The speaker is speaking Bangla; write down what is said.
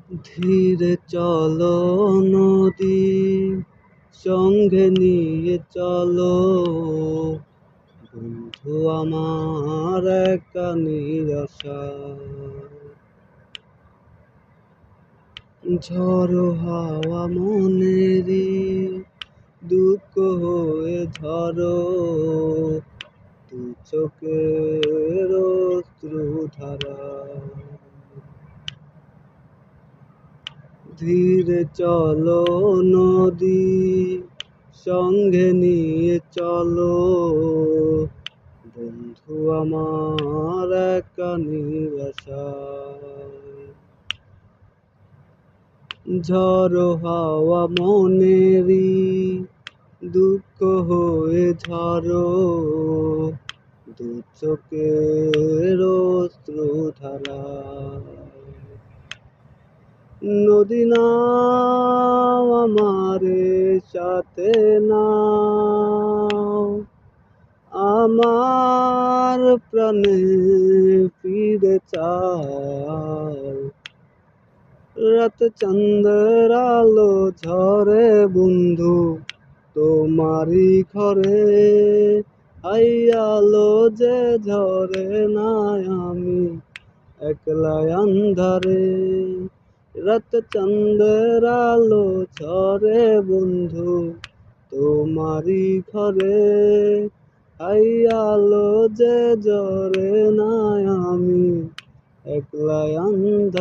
ধীরে চলো নদী, সঙ্গে নিয়ে চলো বন্ধু আমার একা নিরাশা। ঝড়ো হাওয়া মনেরই দুঃখ হয়ে ঝরো, দু চোখের অশ্রুধারা। ধীরে চলো নদী, সঙ্গে নিয়ে চলো বন্ধু আমার একা নিরাশা। ঝড়ো হাওয়া মনেরই দুঃখ হয়ে ঝরো, দু চোখের অশ্রুধারা। নদী নাও আমারে সাথে নাও, আমার প্রাণে ফিরে চাও। রাত চাঁদের আলো ঝরে বন্ধু তোমারই ঘরে, আই আলো যে ঝরে না আমি একলা আন্ধারে। রাত চাঁদের আলো ঝরে বন্ধু তোমারই ঘরে, আই আলো যে ঝরে না আমি একলা আন্ধারে।